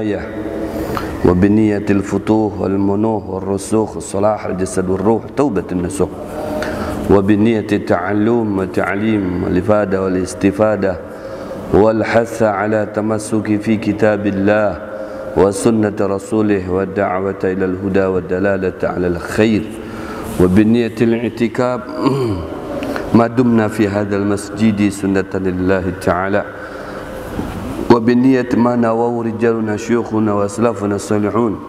الهداية وبنية الفتوح والمنوح والرسوخ صلاح الجسد والروح توبة النسوح وبنية التعلم والتعليم والإفادة والاستفادة والحث على تمسك في كتاب الله وسنة رسوله والدعوة إلى الهدى والدلالة على الخير وبنية الاعتكاف ما دمنا في هذا المسجد سنة لله تعالى وبنية ما نواه رجالنا شيوخنا وأسلافنا الصالحون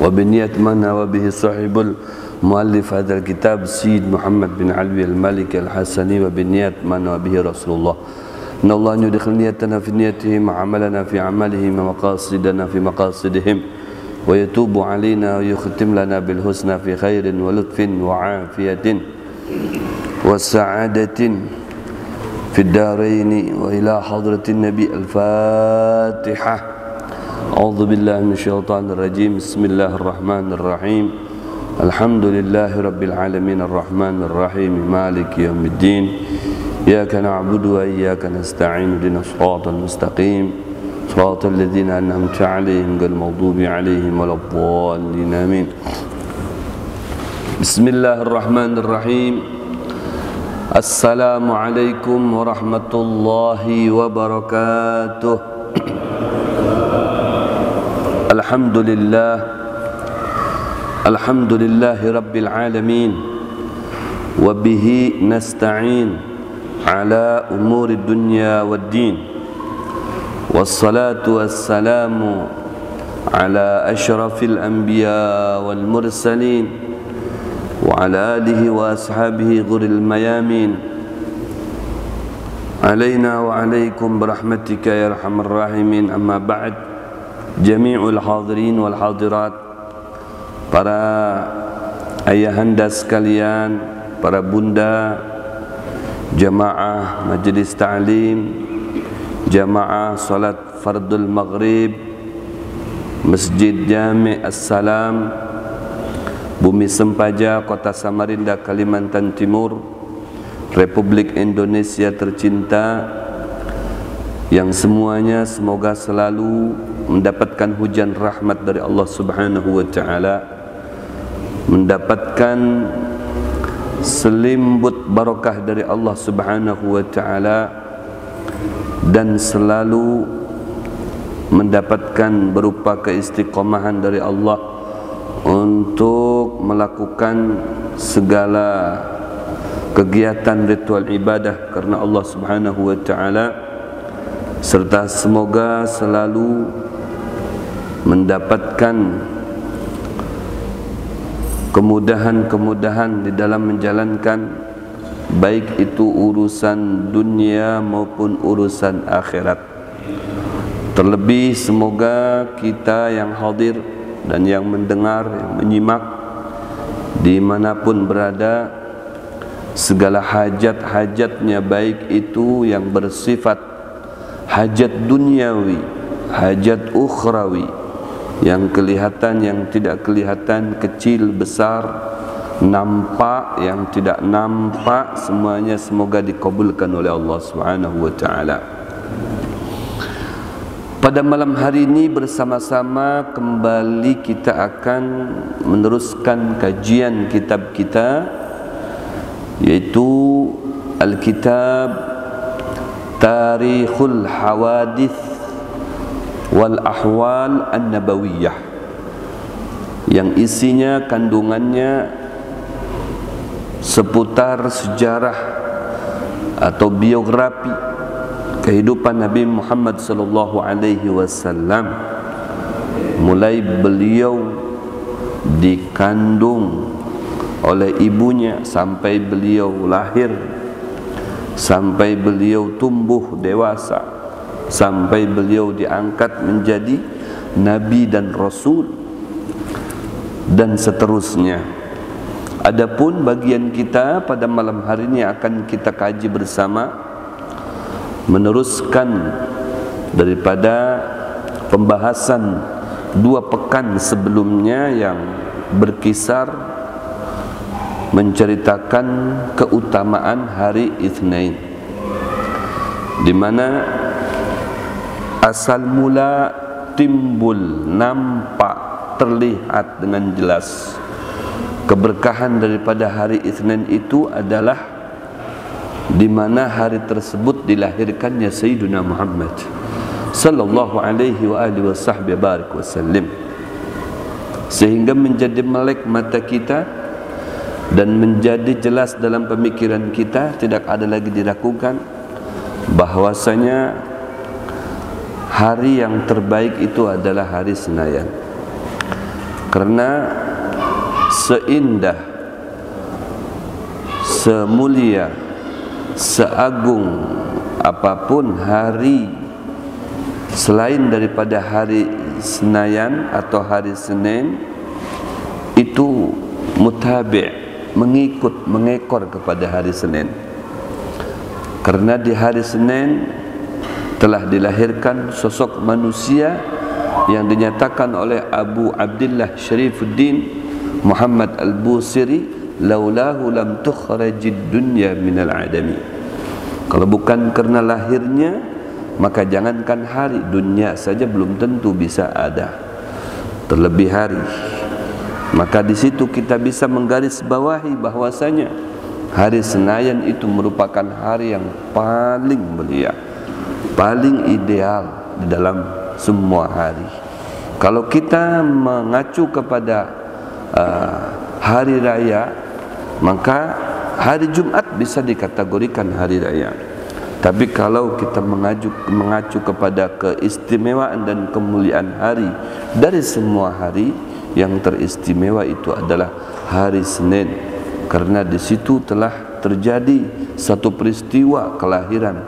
وبنية ما نوى به صاحب المؤلف هذا الكتاب سيد محمد بن علوي المالكي الحسني وبنية ما نوى به رسول الله إن الله أن يدخل نيتنا في نيتهم وعملنا في عملهم ومقاصدنا في مقاصدهم ويتوب علينا ويختم لنا بالحسنى في خير ولطف وعافية وسعادة في الدارين وإلى حضرة النبي الفاتحة أعوذ بالله من الشيطان الرجيم بسم الله الرحمن الرحيم الحمد لله رب العالمين الرحمن الرحيم مالك يوم الدين إياك نعبد وإياك نستعين اهدنا الصراط المستقيم صراط الذين أنعمت عليهم غير المغضوب عليهم ولا الضالين آمين بسم الله الرحمن الرحيم السلام عليكم ورحمة الله وبركاته الحمد لله رب العالمين وبه نستعين على أمور الدنيا والدين والصلاة والسلام على أشرف الأنبياء والمرسلين وعلى آله وأصحابه غر الميامين علينا وعليكم برحمتك يا أرحم الراحمين أما بعد جميع الحاضرين والحاضرات para ayahanda sekalian, para bunda, jamaah majlis ta'lim, jamaah salat fardul maghrib, Masjid Jami' As-Salam, Bumi Sempaja, Kota Samarinda, Kalimantan Timur, Republik Indonesia tercinta, yang semuanya semoga selalu mendapatkan hujan rahmat dari Allah Subhanahu wa taala, mendapatkan selimbut barakah dari Allah Subhanahu wa taala, dan selalu mendapatkan berupa keistiqomahan dari Allah untuk melakukan segala kegiatan ritual ibadah karena Allah Subhanahu wa taala, serta semoga selalu mendapatkan kemudahan-kemudahan di dalam menjalankan baik itu urusan dunia maupun urusan akhirat. Terlebih semoga kita yang hadir dan yang mendengar, yang menyimak dimanapun berada, segala hajat-hajatnya baik itu yang bersifat hajat duniawi, hajat ukhrawi, yang kelihatan, yang tidak kelihatan, kecil, besar, nampak, yang tidak nampak, semuanya semoga dikabulkan oleh Allah Subhanahu wa taala. Pada malam hari ini bersama-sama kembali kita akan meneruskan kajian kitab kita, yaitu Al-Kitab Tarikhul Hawadith wal Ahwal An-Nabawiyah, yang isinya, kandungannya seputar sejarah atau biografi kehidupan Nabi Muhammad sallallahu alaihi wasallam, mulai beliau dikandung oleh ibunya sampai beliau lahir, sampai beliau tumbuh dewasa, sampai beliau diangkat menjadi nabi dan rasul, dan seterusnya. Adapun bagian kita pada malam hari ini akan kita kaji bersama, meneruskan daripada pembahasan 2 pekan sebelumnya yang berkisar menceritakan keutamaan hari Itsnain, di mana asal mula timbul, nampak, terlihat dengan jelas. Keberkahan daripada hari Isnin itu adalah di mana hari tersebut dilahirkannya Sayyiduna Muhammad sallallahu alaihi wa alihi wasallam, sehingga menjadi melek mata kita dan menjadi jelas dalam pemikiran kita, tidak ada lagi diragukan bahwasanya hari yang terbaik itu adalah hari Senayan. Karena seindah, semulia, seagung apapun hari selain daripada hari Senayan atau hari Senin, itu mutabi', mengikut, mengekor kepada hari Senin. Karena di hari Senin telah dilahirkan sosok manusia yang dinyatakan oleh Abu Abdullah Syarifuddin Muhammad Al-Busiri, laulahu lam tukhrajid dunya minal adami. Kalau bukan karena lahirnya, maka jangankan hari, dunia saja belum tentu bisa ada, terlebih hari. Maka di situ kita bisa menggarisbawahi bahwasanya hari Senayan itu merupakan hari yang paling mulia, paling ideal di dalam semua hari. Kalau kita mengacu kepada hari raya, maka hari Jumat bisa dikategorikan hari raya. Tapi kalau kita mengacu kepada keistimewaan dan kemuliaan hari, dari semua hari yang teristimewa itu adalah hari Senin, karena di situ telah terjadi satu peristiwa kelahiran,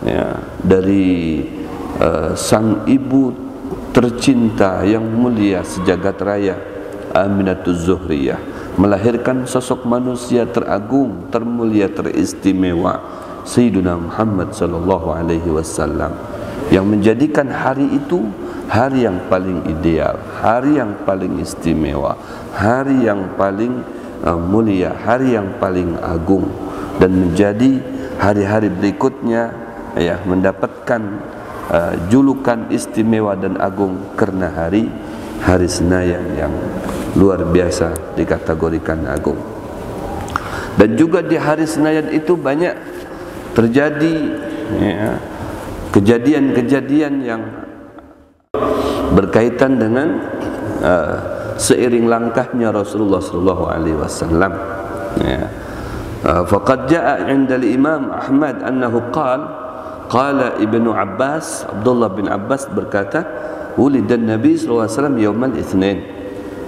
ya, dari sang ibu tercinta yang mulia sejagat raya, Aminatul Zuhriyah, melahirkan sosok manusia teragung, termulia, teristimewa, Sayyiduna Muhammad sallallahu alaihi wasallam, yang menjadikan hari itu hari yang paling ideal, hari yang paling istimewa, hari yang paling mulia, hari yang paling agung, dan menjadi hari-hari berikutnya ya mendapatkan julukan istimewa dan agung karena hari Senayan yang luar biasa dikategorikan agung. Dan juga di hari Senayan itu banyak terjadi ya, kejadian-kejadian yang berkaitan dengan seiring langkahnya Rasulullah sallallahu alaihi wasallam. Ya. Faqad jaa 'inda al-Imam Ahmad annahu qala Ibnu Abbas, Abdullah bin Abbas berkata, ulidan Nabi sallallahu alaihi wasallam yaumal Itsnin.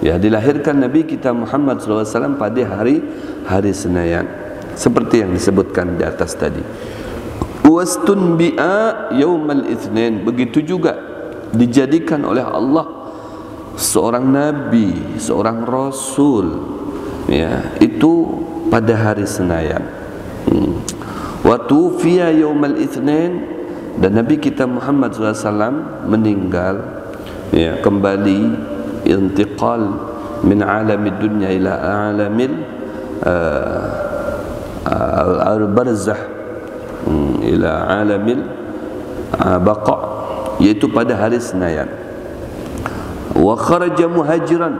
Ya, dilahirkan Nabi kita Muhammad sallallahu alaihi wasallam pada hari Senayan, seperti yang disebutkan di atas tadi. Wastunbi'a yaumal Itsnin, begitu juga dijadikan oleh Allah seorang nabi, seorang rasul, ya, itu pada hari Senayan. Wa tufiya yaumal Itsnin, dan Nabi kita Muhammad sallallahu alaihi wasallam meninggal, ya, kembali intiqal min alamid dunya ila alamil al-barzah ila alamil baqa, yaitu pada hari Senayan. Wa kharaja muhajiran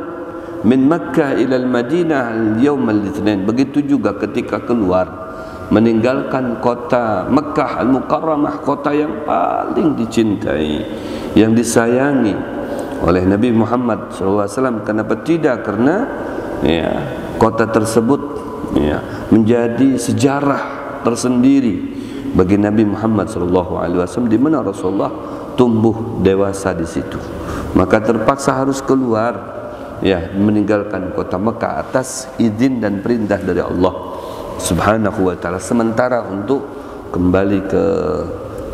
min Makkah ila al-Madinah al-yawm al-Itsnin, begitu juga ketika keluar meninggalkan kota Makkah al-Mukarramah, kota yang paling dicintai, yang disayangi oleh Nabi Muhammad SAW. Kenapa tidak? Karena ya, kota tersebut ya, menjadi sejarah tersendiri bagi Nabi Muhammad SAW, di mana Rasulullah tumbuh dewasa di situ. Maka terpaksa harus keluar, ya, meninggalkan kota Mekah atas izin dan perintah dari Allah Subhanahu wa taala. Sementara untuk kembali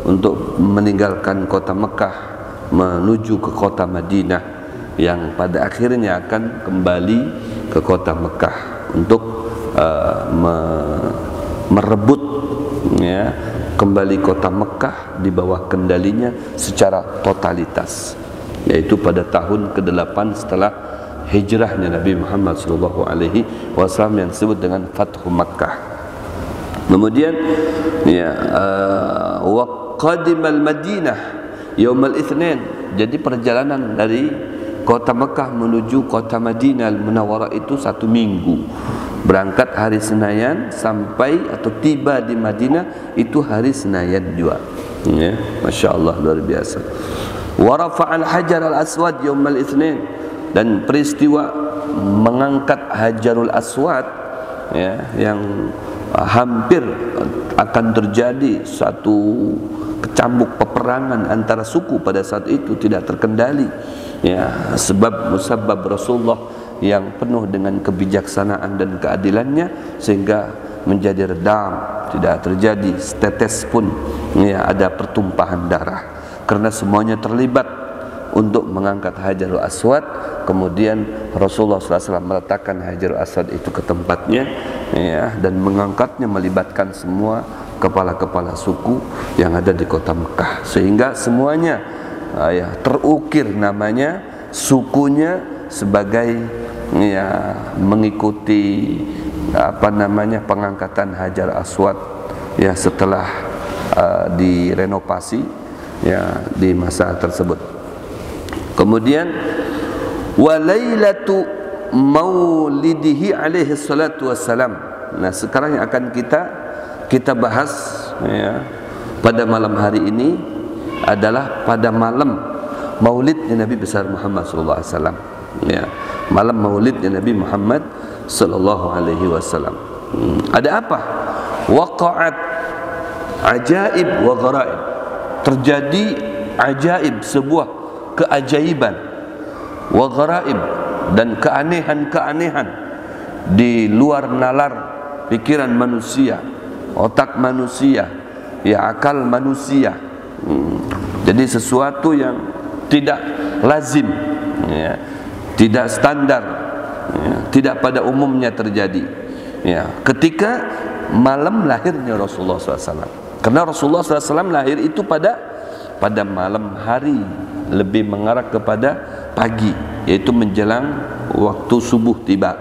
untuk meninggalkan kota Mekah menuju ke kota Madinah, yang pada akhirnya akan kembali ke kota Mekah untuk merebut, ya, kembali kota Mekah di bawah kendalinya secara totalitas, yaitu pada tahun ke-8 setelah hijrahnya Nabi Muhammad SAW, yang disebut dengan Fathu Makkah. Kemudian ya, wa qadimal Madinah yaumal Itsnin, Jadi perjalanan dari kota Mekah menuju kota Madinah Al-Munawwarah itu 1 minggu. Berangkat hari Senayan sampai atau tiba di Madinah itu hari Senayan juga. Ya, Masya Allah, luar biasa. Wa rafa'al hajar al-aswad yaumal itsnin, dan peristiwa mengangkat Hajarul Aswad, ya, yang hampir akan terjadi satu kecambuk peperangan antara suku pada saat itu tidak terkendali, ya, sebab musabab Rasulullah yang penuh dengan kebijaksanaan dan keadilannya sehingga menjadi redam, tidak terjadi setetes pun, ya, ada pertumpahan darah karena semuanya terlibat untuk mengangkat Hajarul Aswad. Kemudian Rasulullah SAW meletakkan Hajarul Aswad itu ke tempatnya, ya, dan mengangkatnya melibatkan semua kepala-kepala suku yang ada di kota Mekah, sehingga semuanya ya, terukir namanya sukunya sebagai, ya, mengikuti pengangkatan Hajar Aswad, ya, setelah direnovasi, ya, di masa tersebut. Kemudian walailatu maulidihi alaihi salatu wassalam. Nah, sekarang yang akan kita bahas, ya, pada malam hari ini adalah pada malam maulidnya Nabi besar Muhammad sallallahu alaihi wasallam, ya, malam maulidnya Nabi Muhammad sallallahu alaihi wasallam. Ada apa? Waqa'at ajaib wa gharaib. Terjadi ajaib, sebuah keajaiban, wa gharaib, dan keanehan-keanehan di luar nalar pikiran manusia, otak manusia, ya, akal manusia. Jadi sesuatu yang tidak lazim, ya, tidak standar, ya, tidak pada umumnya terjadi, ya, ketika malam lahirnya Rasulullah SAW. Karena Rasulullah SAW lahir itu pada malam hari, lebih mengarah kepada pagi, yaitu menjelang waktu subuh tiba.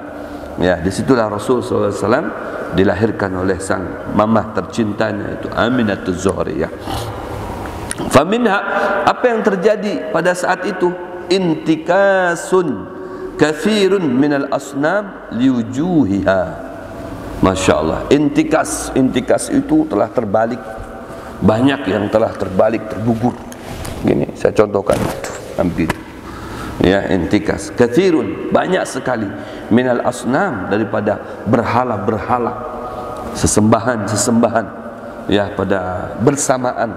Ya, disitulah Rasulullah SAW dilahirkan oleh sang mamah tercintanya, itu Aminatul Zuhriyah. Faminha, apa yang terjadi pada saat itu? Intikasun kathirun minal asnam liwujuhiha. Masya Allah, intikas itu telah terbalik, banyak yang telah terbalik, tergugur. Gini, saya contohkan itu, hampir, ya, intikas kathirun, banyak sekali, minal asnam, daripada berhala-berhala, sesembahan, ya, pada bersamaan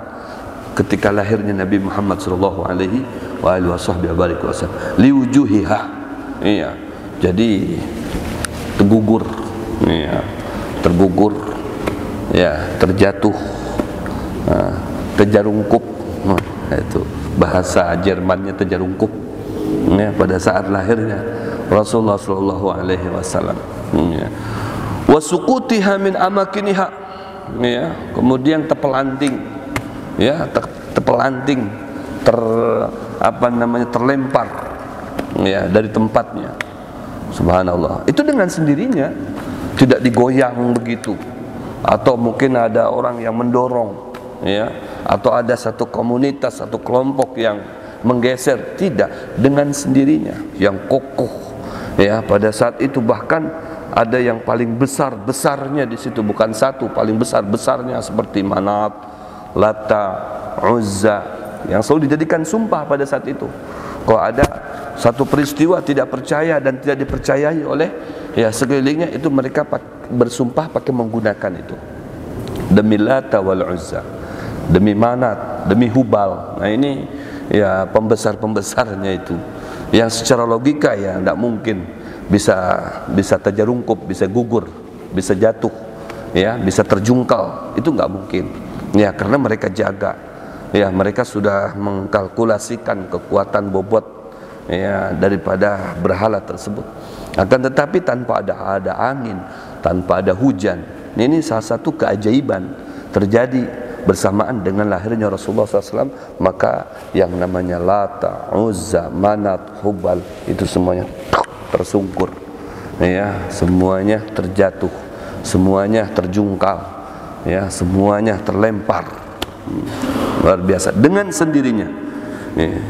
ketika lahirnya Nabi Muhammad sallallahu alaihi wasallam, liwujuhiha, iya, jadi tergugur, ya, tergugur, ya, terjatuh, terjarungkup, itu bahasa Jermannya terjarungkup, ya, pada saat lahirnya Rasulullah sallallahu alaihi wasallam, ya. Wa suqutiha min amakiniha, ya, kemudian terpelanting, ya, terpelanting, terlempar, ya, dari tempatnya. Subhanallah, itu dengan sendirinya, tidak digoyang begitu, atau mungkin ada orang yang mendorong, ya, atau ada satu komunitas, satu kelompok yang menggeser, tidak, dengan sendirinya, yang kokoh, ya, pada saat itu. Bahkan ada yang paling besar-besarnya di situ, bukan satu, paling besar-besarnya seperti Manat, Lata, Uzza, yang selalu dijadikan sumpah pada saat itu. Kalau ada satu peristiwa tidak percaya dan tidak dipercayai oleh, ya, sekelilingnya, itu mereka bersumpah pakai menggunakan itu, demi Lata wal Uzza, demi Manat, demi Hubal. Nah, ini, ya, pembesar-pembesarnya itu, yang secara logika, ya, tidak mungkin bisa terjarungkup, bisa gugur, bisa jatuh, ya, bisa terjungkal, itu nggak mungkin, ya, karena mereka jaga, ya, mereka sudah mengkalkulasikan kekuatan bobot, ya, daripada berhala tersebut. Akan tetapi tanpa ada angin, tanpa ada hujan. Ini salah satu keajaiban terjadi bersamaan dengan lahirnya Rasulullah SAW. Maka yang namanya Lata, Uzza, Manat, Hubal, itu semuanya tersungkur, ya, semuanya terjatuh, semuanya terjungkal, ya, semuanya terlempar, luar biasa, dengan sendirinya,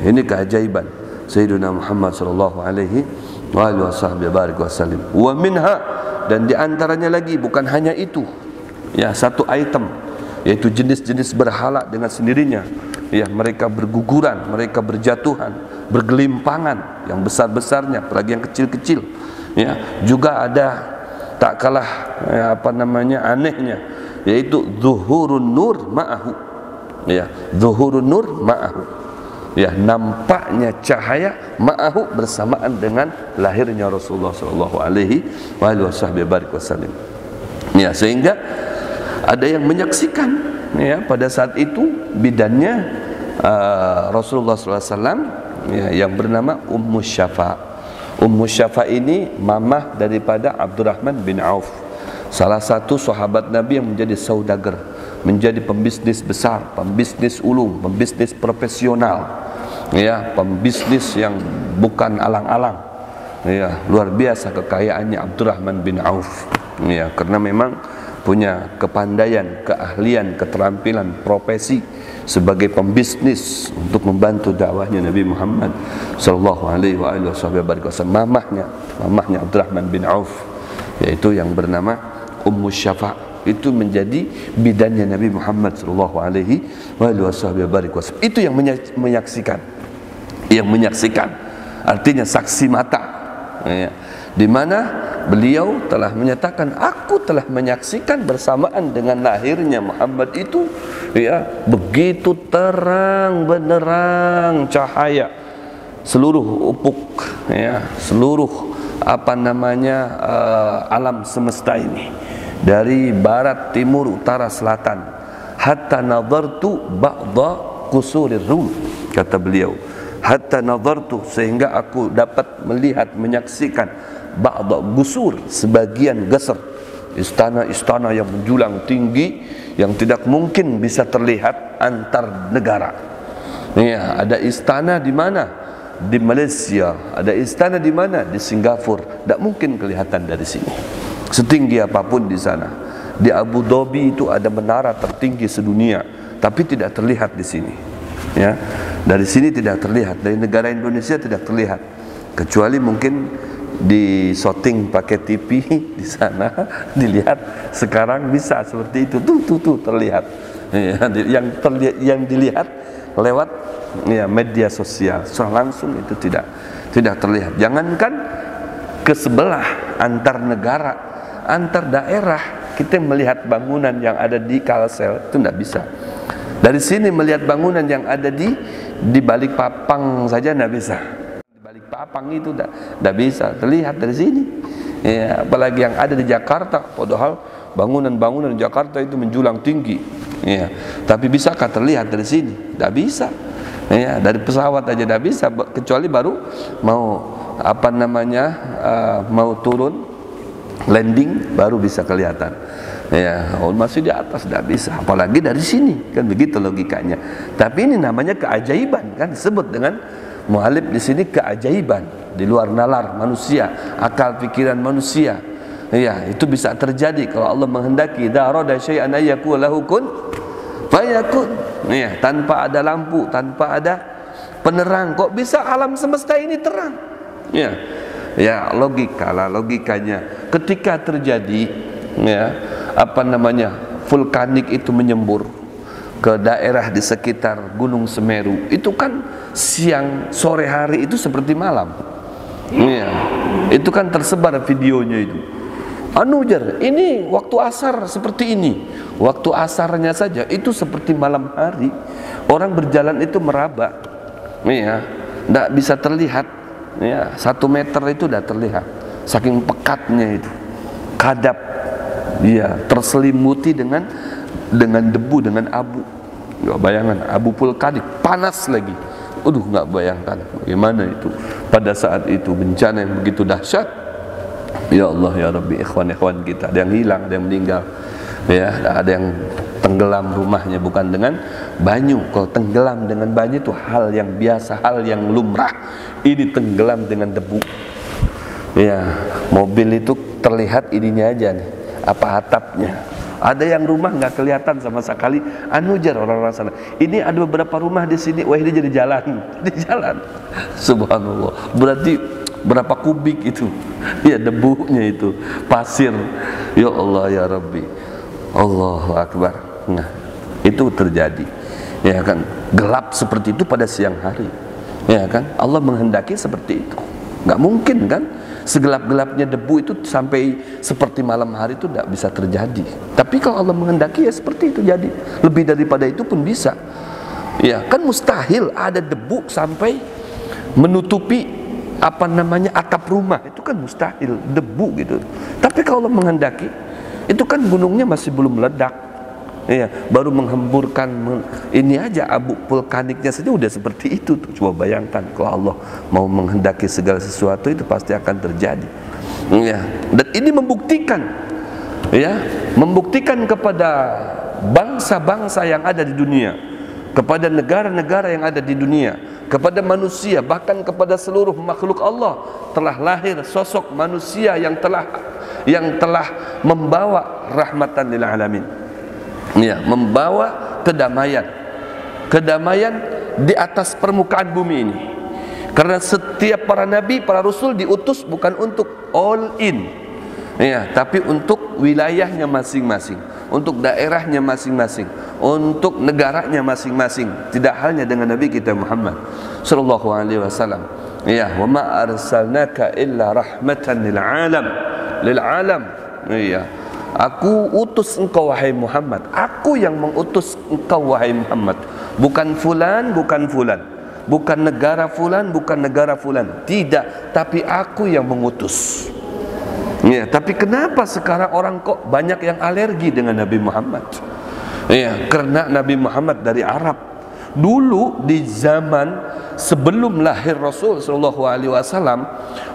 Ini keajaiban Sayyidina Muhammad sallallahu alaihi wasallam. Wa minha, dan di antaranya lagi, bukan hanya itu, ya, satu item, yaitu jenis-jenis berhala dengan sendirinya, ya, mereka berguguran, mereka berjatuhan, bergelimpangan, yang besar-besarnya, apalagi yang kecil-kecil, ya. Juga ada tak kalah, ya, anehnya, yaitu zuhurun nur ma'ahu, ya, zuhurun nur ma'ahu, ya, nampaknya cahaya ma'ahu, bersamaan dengan lahirnya Rasulullah sallallahu alaihi wasallam. Ya, sehingga ada yang menyaksikan, ya, pada saat itu bidannya Rasulullah sallallahu alaihi wasallam, ya, yang bernama Ummu Syafa. Ummu Syafa ini mamah daripada Abdurrahman bin Auf, salah satu sahabat Nabi yang menjadi saudagar, menjadi pembisnis besar, pembisnis ulung, pembisnis profesional, ya, pembisnis yang bukan alang-alang, ya, luar biasa kekayaannya Abdurrahman bin Auf, ya, karena memang punya kepandaian, keahlian, keterampilan, profesi sebagai pembisnis untuk membantu dakwahnya Nabi Muhammad sallallahu alaihi wasallam. Mamahnya Abdurrahman bin Auf, yaitu yang bernama Ummu Syafa, itu menjadi bidannya Nabi Muhammad sallallahu alaihi wasallam. Itu yang menyaksikan, artinya saksi mata, ya, di mana beliau telah menyatakan, aku telah menyaksikan bersamaan dengan lahirnya Muhammad itu, ya, begitu terang benderang cahaya seluruh ufuk, ya, seluruh alam semesta ini, dari barat, timur, utara, selatan, hatta nadartu ba'da qusurir Rum, kata beliau, hatta nadartu, sehingga aku dapat melihat, menyaksikan, ba'da gusur, sebagian geser, istana-istana yang menjulang tinggi, yang tidak mungkin bisa terlihat antar negara. Ya, ada istana di mana? Di Malaysia. Ada istana di mana? Di Singapura. Tidak mungkin kelihatan dari sini, setinggi apapun di sana. Di Abu Dhabi itu ada menara tertinggi sedunia, tapi tidak terlihat di sini, ya. Dari sini tidak terlihat, dari negara Indonesia tidak terlihat, kecuali mungkin di shooting pakai TV di sana dilihat. Sekarang bisa seperti itu, tuh terlihat, ya, yang dilihat lewat, ya, media sosial, secara langsung itu tidak terlihat. Jangankan ke sebelah, antar negara, antar daerah, kita melihat bangunan yang ada di Kalsel itu tidak bisa. Dari sini melihat bangunan yang ada di Balikpapan saja tidak bisa. Balikpapan itu tidak bisa terlihat dari sini, ya, apalagi yang ada di Jakarta. Padahal bangunan-bangunan Jakarta itu menjulang tinggi, ya, tapi bisakah terlihat dari sini? Tidak bisa, ya, dari pesawat aja tidak bisa, kecuali baru mau mau turun, landing, baru bisa kelihatan, ya. Masih di atas tidak bisa, apalagi dari sini, kan begitu logikanya. Tapi ini namanya keajaiban, kan disebut dengan mu'alif di sini keajaiban, di luar nalar manusia, akal pikiran manusia, ya, itu bisa terjadi kalau Allah menghendaki. Idza arada syai'an ayyakun lahu kun fayakun, ya, tanpa ada lampu, tanpa ada penerang, kok bisa alam semesta ini terang, ya. Ya, logikanya ketika terjadi, ya, vulkanik itu menyembur ke daerah di sekitar Gunung Semeru, itu kan siang, sore hari itu seperti malam, ya, itu kan tersebar videonya itu. Ini waktu asar seperti ini, waktu asarnya saja itu seperti malam hari. Orang berjalan itu meraba, ya, tidak bisa terlihat, ya, 1 meter itu tidak terlihat, saking pekatnya itu, kadap, ya, terselimuti dengan debu, dengan abu. Nggak bayangkan, abu vulkanik, panas lagi. Nggak bayangkan bagaimana itu pada saat itu, bencana yang begitu dahsyat. Ya Allah, ya Rabbi, ikhwan-ikhwan kita, ada yang hilang, ada yang meninggal, ya, ada yang tenggelam rumahnya bukan dengan banyu. Kalau tenggelam dengan banyu itu hal yang biasa, hal yang lumrah. Ini tenggelam dengan debu, ya. Mobil itu terlihat ininya aja nih, atapnya, Ada yang rumah nggak kelihatan sama sekali, anujar orang-orang sana. Ini ada beberapa rumah di sini, wah ini jadi jalan, di jalan. Subhanallah. Berarti berapa kubik itu? Ya debunya itu, pasir. Ya Allah ya Rabbi. Allahu Akbar. Nah, itu terjadi. Ya kan, gelap seperti itu pada siang hari. Ya kan, Allah menghendaki seperti itu. Nggak mungkin kan? Segelap-gelapnya debu itu sampai seperti malam hari itu tidak bisa terjadi. Tapi kalau Allah menghendaki ya seperti itu jadi. Lebih daripada itu pun bisa. Ya kan mustahil ada debu sampai menutupi atap rumah. Itu kan mustahil, debu gitu. Tapi kalau Allah menghendaki, itu kan gunungnya masih belum meledak. Ya, baru menghemburkan ini aja, abu vulkaniknya saja udah seperti itu tuh. Coba bayangkan kalau Allah mau menghendaki segala sesuatu itu pasti akan terjadi. Ya, dan ini membuktikan, ya, membuktikan kepada bangsa-bangsa yang ada di dunia, kepada negara-negara yang ada di dunia, kepada manusia, bahkan kepada seluruh makhluk Allah, telah lahir sosok manusia yang telah membawa rahmatan lil alamin. Ya, membawa kedamaian di atas permukaan bumi ini. Karena setiap para nabi, para rasul diutus bukan untuk all in, ya, tapi untuk wilayahnya masing-masing, untuk daerahnya masing-masing, untuk negaranya masing-masing. Tidak halnya dengan Nabi kita Muhammad sallallahu alaihi wasallam. Ya, wa ma arsalnaka illa rahmatan lil alam. Ya, aku utus engkau wahai Muhammad. Aku yang mengutus engkau wahai Muhammad. Bukan fulan, bukan negara fulan, bukan negara fulan. Tidak, tapi aku yang mengutus. Ya, tapi kenapa sekarang orang kok banyak yang alergi dengan Nabi Muhammad? Ya, karena Nabi Muhammad dari Arab. Dulu di zaman sebelum lahir Rasul sallallahu alaihi wasallam,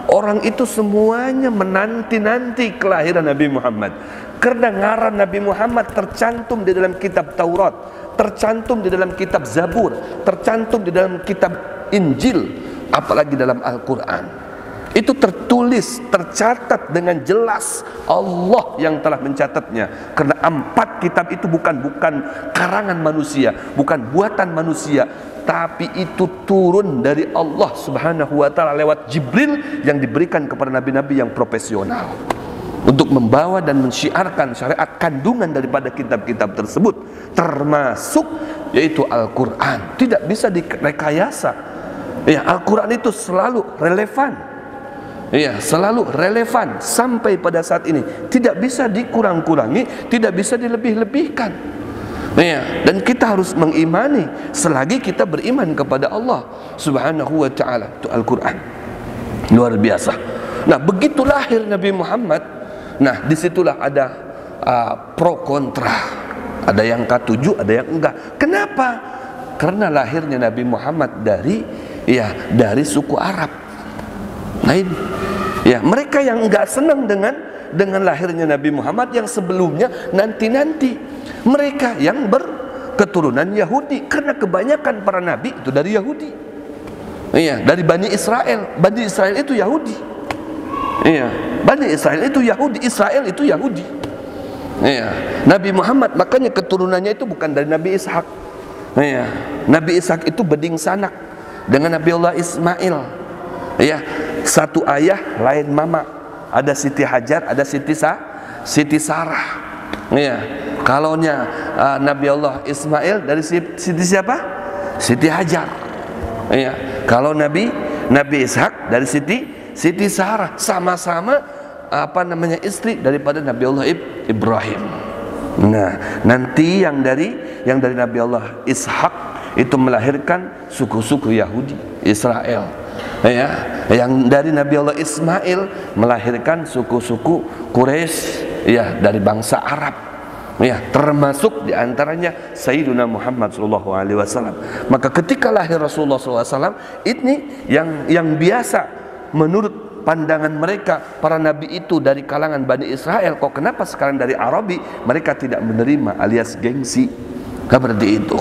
orang itu semuanya menanti-nanti kelahiran Nabi Muhammad. Karena ngaran Nabi Muhammad tercantum di dalam kitab Taurat, tercantum di dalam kitab Zabur, tercantum di dalam kitab Injil, apalagi dalam Al-Quran. Itu tertulis, tercatat dengan jelas, Allah yang telah mencatatnya. Karena 4 kitab itu bukan karangan manusia, bukan buatan manusia, tapi itu turun dari Allah Subhanahu wa ta'ala lewat Jibril yang diberikan kepada nabi-nabi yang profesional untuk membawa dan mensyiarkan syariat kandungan daripada kitab-kitab tersebut, termasuk yaitu Al-Quran. Tidak bisa direkayasa. Ya, Al-Quran itu selalu relevan. Ya, selalu relevan sampai pada saat ini. Tidak bisa dikurang-kurangi, tidak bisa dilebih-lebihkan. Ya, dan kita harus mengimani selagi kita beriman kepada Allah Subhanahu wa ta'ala. Itu Al-Quran. Luar biasa. Nah, begitu lahir Nabi Muhammad, nah disitulah ada pro kontra. Ada yang katuju, ada yang enggak. Kenapa? Karena lahirnya Nabi Muhammad dari suku Arab. Nah ini, ya, mereka yang enggak senang dengan lahirnya Nabi Muhammad yang sebelumnya nanti-nanti, mereka yang berketurunan Yahudi, karena kebanyakan para nabi itu dari Yahudi. Iya, dari Bani Israel. Bani Israel itu Yahudi. Iya, Bani Israel itu Yahudi, Israel itu Yahudi. Iya, Nabi Muhammad makanya keturunannya itu bukan dari Nabi Ishak. Iya, Nabi Ishak itu beding sanak dengan Nabi Allah Ismail. Iya, satu ayah lain mama. Ada Siti Hajar, ada Siti Sarah. Iya, kalaunya Nabi Allah Ismail dari Siti siapa? Siti Hajar. Iya, kalau Nabi Ishak dari Siti Sarah, sama-sama istri daripada Nabi Allah Ibrahim. Nah, nanti yang dari Nabi Allah Ishak itu melahirkan suku-suku Yahudi, Israel. Ya, yang dari Nabi Allah Ismail melahirkan suku-suku Quraisy, ya, dari bangsa Arab. Ya, termasuk diantaranya Sayyiduna Muhammad sallallahu alaihi wasallam. Maka ketika lahir Rasulullah sallallahu alaihi wasallam, ini yang biasa menurut pandangan mereka, para nabi itu dari kalangan Bani Israel, kok kenapa sekarang dari Arabi? Mereka tidak menerima, alias gengsi. Seperti itu.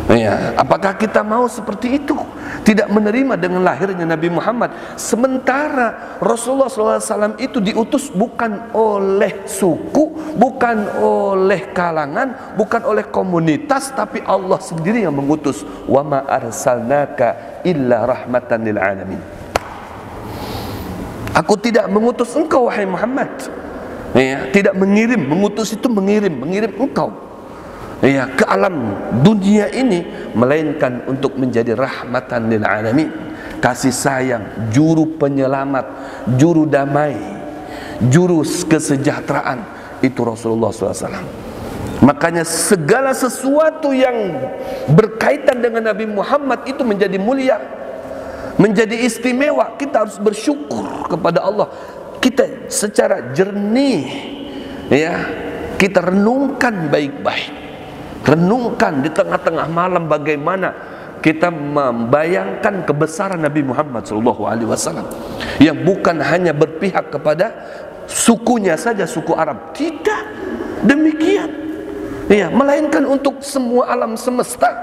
Ya, apakah kita mau seperti itu? Tidak menerima dengan lahirnya Nabi Muhammad. Sementara Rasulullah SAW itu diutus bukan oleh suku, bukan oleh kalangan, bukan oleh komunitas, tapi Allah sendiri yang mengutus. Wa ma arsalnaka illa rahmatan lil alamin. Aku tidak mengutus engkau wahai Muhammad. Ya, tidak mengirim, mengutus itu mengirim engkau, ya, ke alam dunia ini, melainkan untuk menjadi rahmatan lil alamin, kasih sayang, juru penyelamat, juru damai, juru kesejahteraan, itu Rasulullah SAW. Makanya segala sesuatu yang berkaitan dengan Nabi Muhammad itu menjadi mulia, menjadi istimewa. Kita harus bersyukur kepada Allah. Kita secara jernih, ya, kita renungkan baik-baik. Renungkan di tengah-tengah malam bagaimana kita membayangkan kebesaran Nabi Muhammad SAW, yang bukan hanya berpihak kepada sukunya saja, suku Arab. Tidak demikian, ya, melainkan untuk semua alam semesta,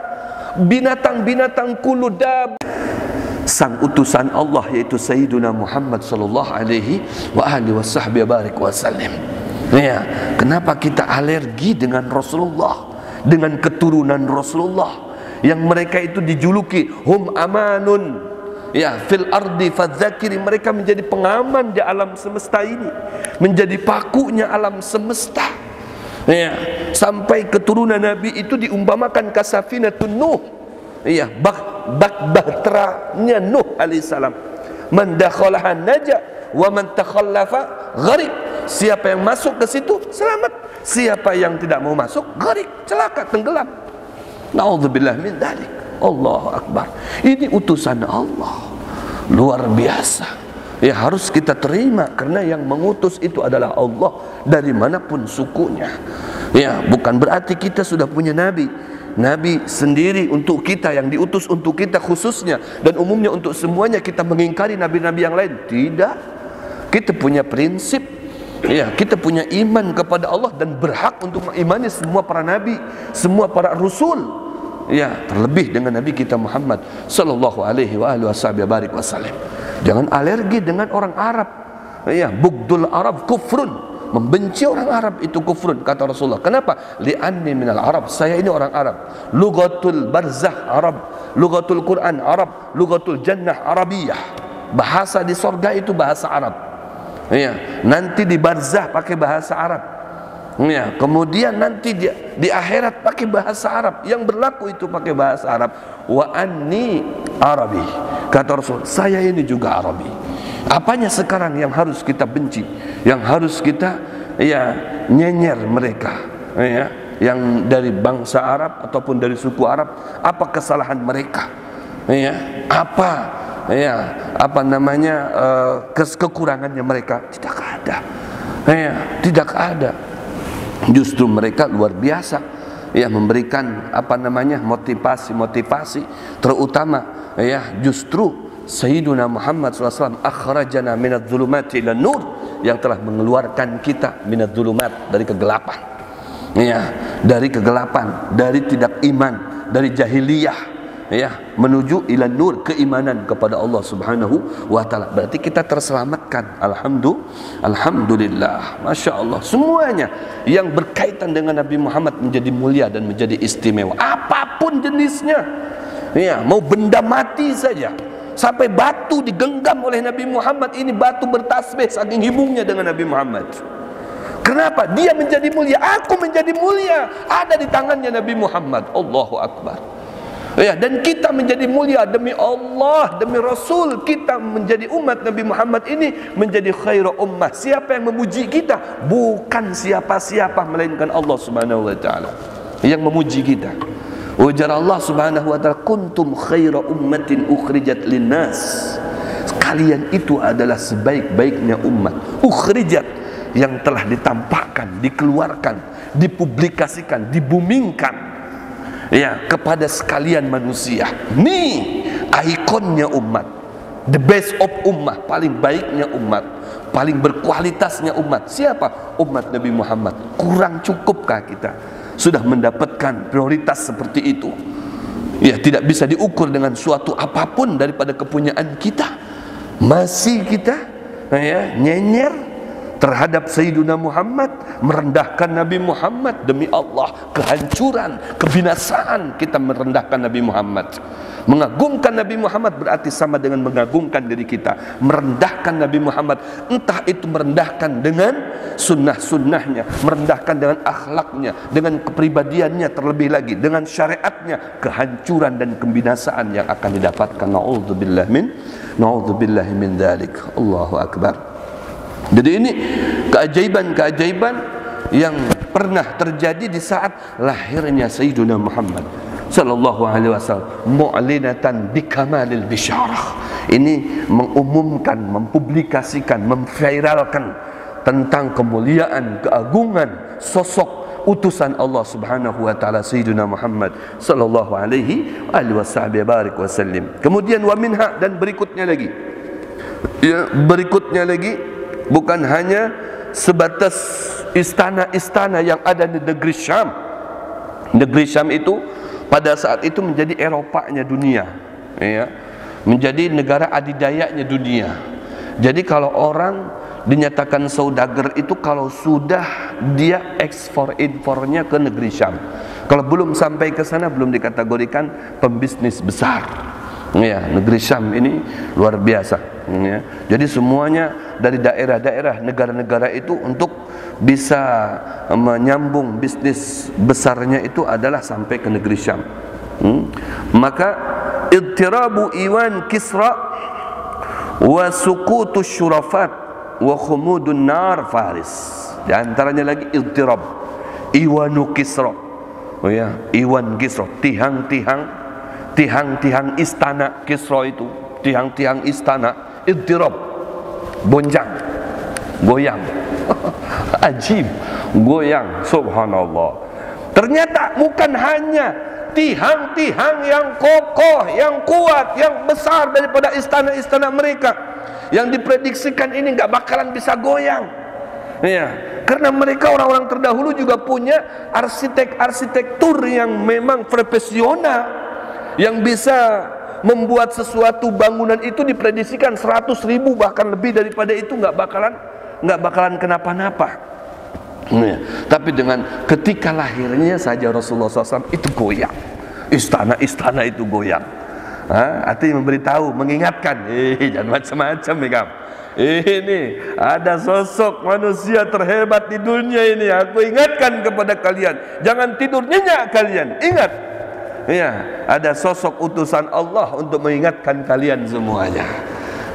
binatang-binatang kuludab. Sang utusan Allah yaitu Sayyiduna Muhammad sallallahu alaihi wa alihi wasallam. Ya, kenapa kita alergi dengan Rasulullah, dengan keturunan Rasulullah yang mereka itu dijuluki hum amanun, ya, fil ardi fadzakiri, mereka menjadi pengaman di alam semesta ini, menjadi pakunya alam semesta. Ya, sampai keturunan Nabi itu diumpamakan kasafinatun Nuh. Iya, bahteranya Nuh alaihissalam. Man dakhalaha naja wa man takhallafa gharik. Siapa yang masuk ke situ selamat, siapa yang tidak mau masuk gharik, celaka, tenggelam. Nauzubillah min dzalik. Allahu akbar. Ini utusan Allah, luar biasa. Ya, harus kita terima karena yang mengutus itu adalah Allah dari manapun sukunya. Ya, bukan berarti kita sudah punya nabi. Nabi sendiri untuk kita, yang diutus untuk kita khususnya, dan umumnya untuk semuanya kita mengingkari nabi-nabi yang lain. Tidak. Kita punya prinsip, ya, kita punya iman kepada Allah dan berhak untuk mengimani semua para nabi, semua para rasul, ya, terlebih dengan nabi kita Muhammad sallallahu alaihi wasallam. Jangan alergi dengan orang Arab. Ya, bugdul Arab kufrun. Membenci orang Arab itu kufrun, kata Rasulullah. Kenapa? Li'anni minal Arab, saya ini orang Arab. Lughatul barzah Arab, lughatul Quran Arab, lughatul jannah Arabiyah. Bahasa di sorga itu bahasa Arab. Ya, nanti di barzah pakai bahasa Arab. Ya, kemudian nanti di akhirat pakai bahasa Arab. Yang berlaku itu pakai bahasa Arab. Wa anni Arabi, kata Rasul, saya ini juga Arabi. Apanya sekarang yang harus kita benci, yang harus kita, ya, nyenyer mereka, ya, yang dari bangsa Arab ataupun dari suku Arab? Apa kesalahan mereka? Ya, apa namanya kekurangannya mereka? Tidak ada. Ya, tidak ada. Justru mereka luar biasa, ya, memberikan apa namanya motivasi terutama, ya, justru Sayyiduna Muhammad SAW akhrajana minadz zulumati ilan nur, yang telah mengeluarkan kita minadz zulumat, dari kegelapan, ya, dari kegelapan, dari tidak iman, dari jahiliyah, ya, menuju ilan nur, keimanan kepada Allah Subhanahu wa taala. Berarti kita terselamatkan. Alhamdulillah, Masya Allah. Semuanya yang berkaitan dengan Nabi Muhammad menjadi mulia dan menjadi istimewa, apapun jenisnya. Ya, mau benda mati saja, sampai batu digenggam oleh Nabi Muhammad. Ini batu bertasbih saking hibungnya dengan Nabi Muhammad. Kenapa? Dia menjadi mulia, aku menjadi mulia, ada di tangannya Nabi Muhammad. Allahu Akbar. Ya, dan kita menjadi mulia demi Allah, demi Rasul. Kita menjadi umat Nabi Muhammad ini menjadi khairu ummah. Siapa yang memuji kita? Bukan siapa-siapa, melainkan Allah Subhanahu wa taala yang memuji kita. Ujar Allah Subhanahu wa taala, kuntum khaira ummatin ukhrijat linnas. Kalian itu adalah sebaik-baiknya umat. Ukhrijat, yang telah ditampakkan, dikeluarkan, dipublikasikan, dibumingkan, ya, kepada sekalian manusia. Nih ikonnya umat, the best of ummah, paling baiknya umat, paling berkualitasnya umat. Siapa? Umat Nabi Muhammad. Kurang cukupkah kita sudah mendapatkan prioritas seperti itu? ya tidak bisa diukur dengan suatu apapun daripada kepunyaan kita. Masih kita ya nyenyer terhadap Sayyidina Muhammad, merendahkan Nabi Muhammad. Demi Allah, kehancuran, kebinasaan kita merendahkan Nabi Muhammad. Mengagungkan Nabi Muhammad berarti sama dengan mengagungkan diri kita. Merendahkan Nabi Muhammad, entah itu merendahkan dengan sunnah-sunnahnya, merendahkan dengan akhlaknya, dengan kepribadiannya, terlebih lagi dengan syariatnya, kehancuran dan kebinasaan yang akan didapatkan. Na'udzubillah min dzalik. Allahu akbar. Jadi ini keajaiban-keajaiban yang pernah terjadi di saat lahirnya Sayyidina Muhammad sallallahu alaihi wasallam, mu'linatan bikamalil bisyarah. Ini mengumumkan, mempublikasikan, memviralkan tentang kemuliaan, keagungan sosok utusan Allah Subhanahu wa taala Sayyidina Muhammad sallallahu alaihi wasallam. Kemudian wa minha, dan berikutnya lagi. Ya, berikutnya lagi bukan hanya sebatas istana-istana yang ada di negeri Syam. Negeri Syam itu pada saat itu menjadi Eropanya dunia, ya, menjadi negara adidayanya dunia. Jadi kalau orang dinyatakan saudagar itu kalau sudah dia ekspor impornya ke negeri Syam. Kalau belum sampai ke sana belum dikategorikan pembisnis besar. Ya, negeri Syam ini luar biasa. Ya. Jadi semuanya dari daerah-daerah negara-negara itu untuk bisa menyambung bisnis besarnya itu adalah sampai ke negeri Syam. Maka idtirabu iwan Kisra wa suqutus syurafat wa khumudun nar Faris. Di antaranya lagi idtirab iwanu Kisra. Oh ya, iwan Kisra, tiang-tiang istana Kisra itu, tiang-tiang istana idtirab, gonjang, goyang. Ajib, goyang, subhanallah. Ternyata bukan hanya tiang-tiang yang kokoh, yang kuat, yang besar daripada istana-istana mereka yang diprediksikan ini nggak bakalan bisa goyang. Ya, karena mereka orang-orang terdahulu juga punya arsitektur yang memang profesional, yang bisa membuat sesuatu bangunan itu diprediksikan 100.000 bahkan lebih daripada itu nggak bakalan kenapa-napa. Ya, tapi dengan ketika lahirnya saja Rasulullah SAW itu goyang, istana-istana itu goyang. Artinya memberitahu, mengingatkan, jangan macam-macam ya kamu. Ini ada sosok manusia terhebat di dunia ini. Aku ingatkan kepada kalian, jangan tidur nyenyak kalian. Ingat, ya, ada sosok utusan Allah untuk mengingatkan kalian semuanya.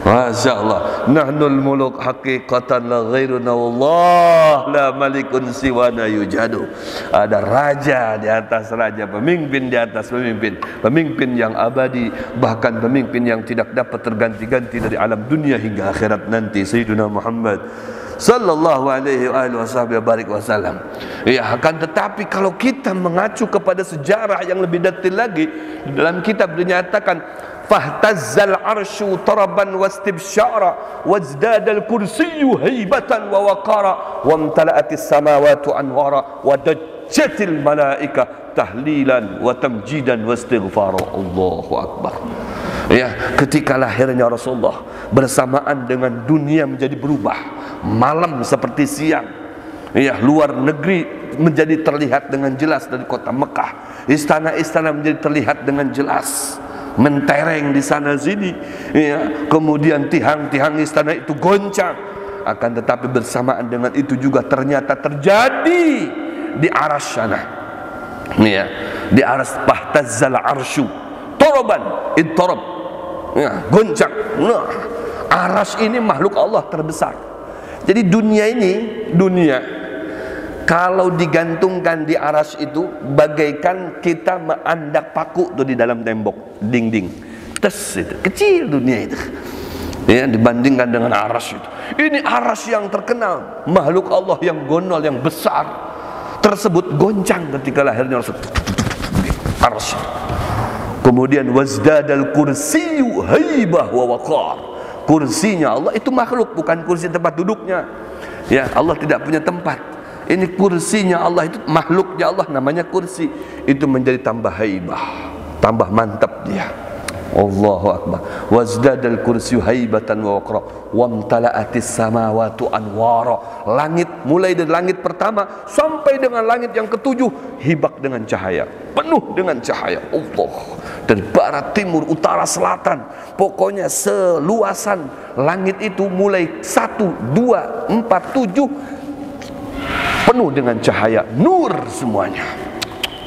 Masya Allah. Nahnul muluk haqiqatan la ghairuna wallah la malikun siwana yujadu. Ada raja di atas raja, pemimpin di atas pemimpin, pemimpin yang abadi, bahkan pemimpin yang tidak dapat terganti-ganti dari alam dunia hingga akhirat nanti, Sayyidina Muhammad sallallahu alaihi wasallam. Ya, akan tetapi kalau kita mengacu kepada sejarah yang lebih detail lagi, dalam kitab dinyatakan fahtazzal arsyu taraban wastibsyara wazdadal kursiyyu haibatan wa waqara wamtala'atis samawati anwara wa dajjatil malaika tahlilan wa tamjidan wastighfara. Allahu akbar. Ya, ketika lahirnya Rasulullah bersamaan dengan dunia menjadi berubah, malam seperti siang. Ya, luar negeri menjadi terlihat dengan jelas dari kota Mekah. Istana-istana menjadi terlihat dengan jelas, mentereng di sana sini. Ya, kemudian tiang-tiang istana itu goncang. Akan tetapi bersamaan dengan itu juga ternyata terjadi di aras sana. Ya, di aras fahtazzal arsyu taraban idtarab. Ya, goncang. Nah, aras ini makhluk Allah terbesar. Jadi dunia ini, dunia kalau digantungkan di aras itu bagaikan kita menandak paku tuh di dalam tembok, dinding. Tes itu, kecil dunia itu. Ya, dibandingkan dengan aras itu. Ini aras yang terkenal, makhluk Allah yang gonol, yang besar, tersebut goncang ketika lahirnya Rasul. Aras. Kemudian wazdadal kursiyyu haibah wa waqar. Kursinya Allah itu makhluk, bukan kursi tempat duduknya. Ya, Allah tidak punya tempat. Ini kursinya Allah itu makhluknya Allah, namanya kursi. Itu menjadi tambah haibah. tambah mantap dia. Allahu akbar. Wazdadal kursyu haibatan wa waqra wamtala'atis samawati anwara. Langit, mulai dari langit pertama sampai dengan langit yang ketujuh hibak dengan cahaya, penuh dengan cahaya Allah. Dari barat, timur, utara, selatan, pokoknya seluasan langit itu mulai 1, 2, 4, 7 penuh dengan cahaya, nur semuanya.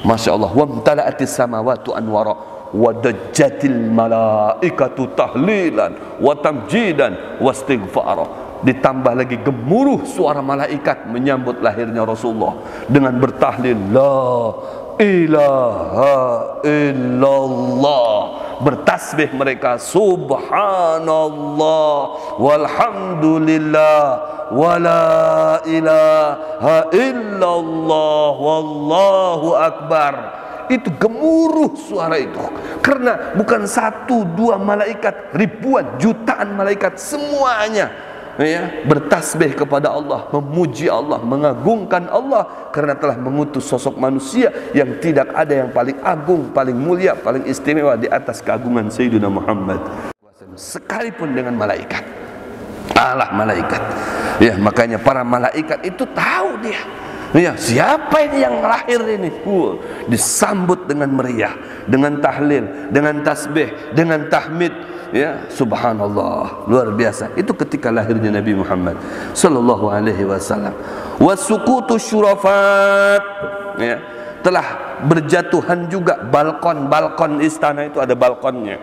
Masya Allah. Wamtala'atis samawati anwara wadajjatil malaikatu tahlilan wa tamjidan wastighfara. Ditambah lagi gemuruh suara malaikat menyambut lahirnya Rasulullah dengan bertahlil la ilaha illallah. Bertasbih mereka subhanallah walhamdulillah wala ilaha illallah wallahu akbar. Itu gemuruh suara itu, karena bukan 1, 2 malaikat, ribuan, jutaan malaikat semuanya ya bertasbih kepada Allah, memuji Allah, mengagungkan Allah karena telah mengutus sosok manusia yang tidak ada yang paling agung, paling mulia, paling istimewa di atas keagungan Sayyidina Muhammad, sekalipun dengan malaikat. Allah malaikat ya, makanya para malaikat itu tahu dia ya, siapa ini yang lahir ini? Disambut dengan meriah, dengan tahlil, dengan tasbih, dengan tahmid. Ya, subhanallah, luar biasa. Itu ketika lahirnya Nabi Muhammad sallallahu alaihi wasallam. Wasukutu syurafat. Ya, telah berjatuhan juga balkon-balkon istana itu, ada balkonnya.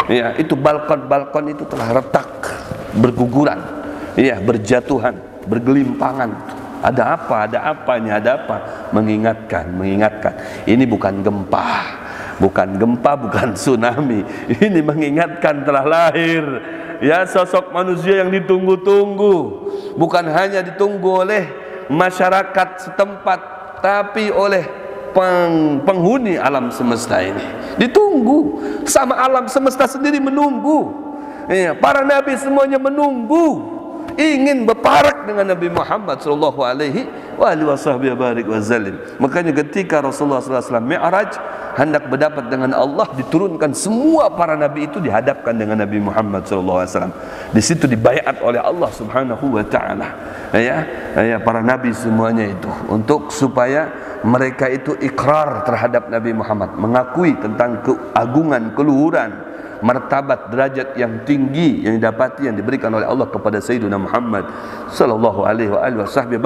Ya, itu balkon-balkon itu telah retak, berguguran. Ya, berjatuhan, bergelimpangan. Ada apa? Ada apanya? Ada apa? Mengingatkan. Ini bukan gempa, bukan tsunami. Ini mengingatkan telah lahir ya sosok manusia yang ditunggu-tunggu. Bukan hanya ditunggu oleh masyarakat setempat, tapi oleh penghuni alam semesta ini. Ditunggu, sama alam semesta sendiri menunggu. Ya, para nabi semuanya menunggu, ingin berparak dengan Nabi Muhammad sallallahu alaihi wasallam. Makanya ketika Rasulullah sallallahu alaihi wasallam Mi'raj hendak berdapat dengan Allah, diturunkan semua para nabi itu dihadapkan dengan Nabi Muhammad sallallahu alaihi wasallam. Di situ dibaiat oleh Allah Subhanahu wa taala. Ya, para nabi semuanya itu untuk supaya mereka itu ikrar terhadap Nabi Muhammad, mengakui tentang keagungan, keluhuran, martabat, derajat yang tinggi yang didapati, yang diberikan oleh Allah kepada Sayyidina Muhammad sallallahu alaihi wasallam.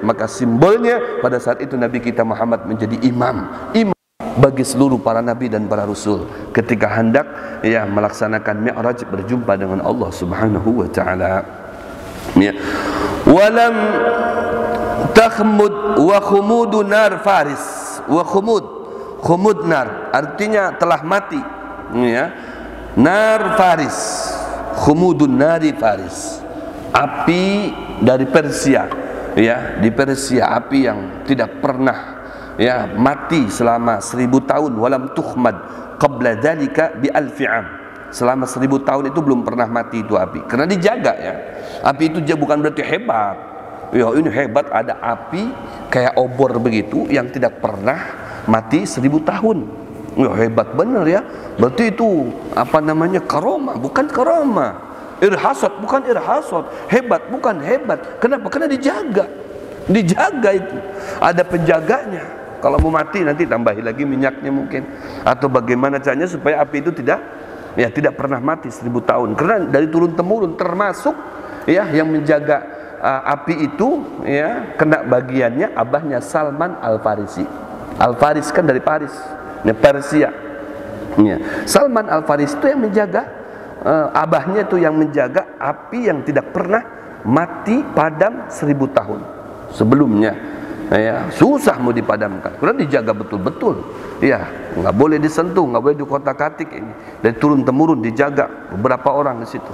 Maka simbolnya pada saat itu Nabi kita Muhammad menjadi imam bagi seluruh para nabi dan para rasul ketika hendak ya melaksanakan Mi'raj, berjumpa dengan Allah Subhanahu wa taala. Ya. Walam takhmud wa khumudu nar faris wa khumud nar, artinya telah mati ya, nar faris, khumudun nari faris, api dari Persia ya, di Persia, api yang tidak pernah ya mati selama 1000 tahun. Walam tuhmad qabla dzalika bi alfi'am, selama 1000 tahun itu belum pernah mati itu api, karena dijaga ya. Api itu bukan berarti hebat ya, ini hebat, ada api kayak obor begitu yang tidak pernah mati 1000 tahun. Ya, hebat benar ya. Berarti itu apa namanya, karomah, bukan karomah. Irhasat bukan irhasat. Hebat bukan hebat. Kenapa? Karena dijaga. Dijaga itu. Ada penjaganya. Kalau mau mati nanti tambahi lagi minyaknya mungkin. Atau bagaimana caranya supaya api itu tidak pernah mati 1000 tahun. Karena dari turun temurun, termasuk ya yang menjaga api itu ya kena bagiannya abahnya Salman Al-Farisi. Al-Faris kan dari Paris. Persia ya. Salman Al-Faris itu yang menjaga, abahnya itu yang menjaga api yang tidak pernah mati padam 1000 tahun sebelumnya ya. Susah mau dipadamkan karena dijaga betul-betul ya, nggak boleh disentuh, nggak boleh dikotak-katik. Ini dari turun temurun dijaga beberapa orang di situ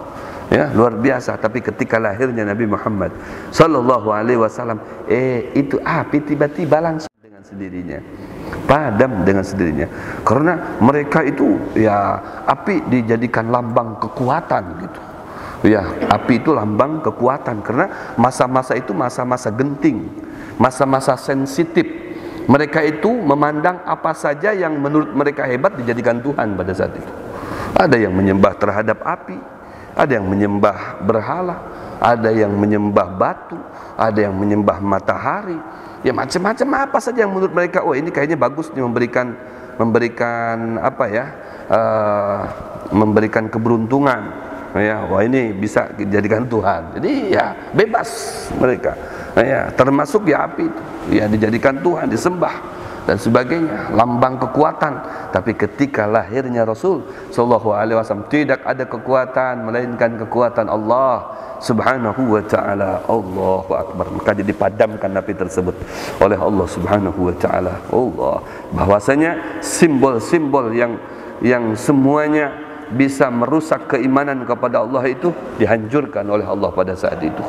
ya, luar biasa. Tapi ketika lahirnya Nabi Muhammad sallallahu alaihi wasallam, itu api tiba-tiba langsung dengan sendirinya padam dengan sendirinya, karena mereka itu ya api dijadikan lambang kekuatan gitu ya. Api itu lambang kekuatan karena masa-masa itu masa-masa genting, masa-masa sensitif Mereka itu memandang apa saja yang menurut mereka hebat dijadikan Tuhan pada saat itu. Ada yang menyembah terhadap api, ada yang menyembah berhala, ada yang menyembah batu, ada yang menyembah matahari. Ya macam-macam apa saja yang menurut mereka, oh ini kayaknya bagus nih, memberikan apa ya, memberikan keberuntungan. Ya, wah ini bisa dijadikan Tuhan. Jadi ya bebas mereka. Ya, termasuk ya api itu, ya dijadikan Tuhan, disembah dan sebagainya, lambang kekuatan. Tapi ketika lahirnya Rasul sallallahu alaihi wasallam, tidak ada kekuatan melainkan kekuatan Allah Subhanahu wa ta'ala. Allahu akbar. Maka dipadamkan api tersebut oleh Allah Subhanahu wa ta'ala. Allah, bahwasanya simbol-simbol yang semuanya bisa merusak keimanan kepada Allah itu dihancurkan oleh Allah pada saat itu.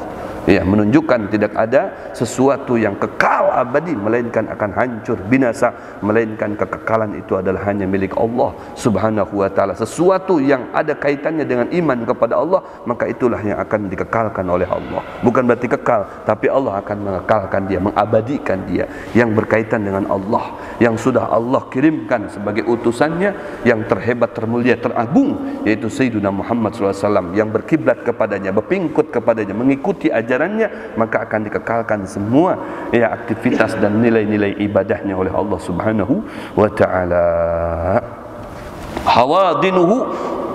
Ya, menunjukkan tidak ada sesuatu yang kekal abadi melainkan akan hancur binasa, melainkan kekekalan itu adalah hanya milik Allah Subhanahu wa ta'ala. Sesuatu yang ada kaitannya dengan iman kepada Allah, maka itulah yang akan dikekalkan oleh Allah. Bukan berarti kekal, tapi Allah akan mengekalkan dia, mengabadikan dia. Yang berkaitan dengan Allah, yang sudah Allah kirimkan sebagai utusannya yang terhebat, termulia, teragung, yaitu Sayyidina Muhammad SAW, yang berkiblat kepadanya, berpingkut kepadanya, mengikuti ajarannya, maka akan dikekalkan semua ya aktivitas dan nilai-nilai ibadahnya oleh Allah Subhanahu wa ta'ala. Hawadinuhu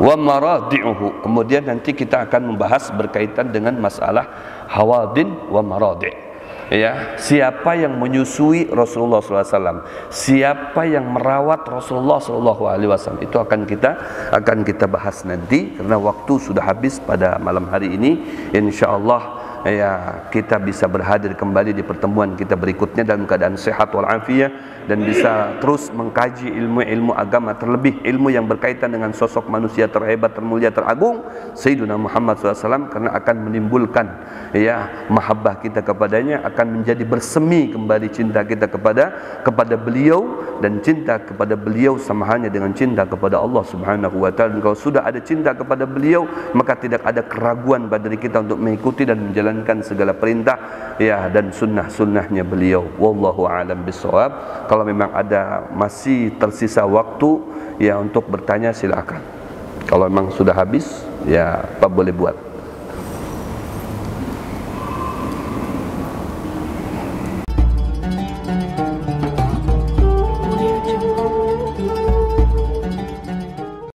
wa maradi'uhu. Kemudian nanti kita akan membahas berkaitan dengan masalah hawadin wa maradi'. Ya, siapa yang menyusui Rasulullah SAW, siapa yang merawat Rasulullah SAW, itu akan kita bahas nanti, karena waktu sudah habis pada malam hari ini. InsyaAllah ya kita bisa berhadir kembali di pertemuan kita berikutnya dalam keadaan sehat walafiat, dan bisa terus mengkaji ilmu-ilmu agama, terlebih ilmu yang berkaitan dengan sosok manusia terhebat, termulia, teragung Sayyidina Muhammad SAW, karena akan menimbulkan ya mahabbah kita kepadanya, akan menjadi bersemi kembali cinta kita kepada beliau, dan cinta kepada beliau sama halnya dengan cinta kepada Allah Subhanahu wa ta'ala. Kalau sudah ada cinta kepada beliau, maka tidak ada keraguan pada diri kita untuk mengikuti dan menjalankan segala perintah ya dan sunnah-sunnahnya beliau. Wallahu a'lam bishawab. Kalau memang ada masih tersisa waktu ya untuk bertanya, silakan. Kalau memang sudah habis ya apa boleh buat.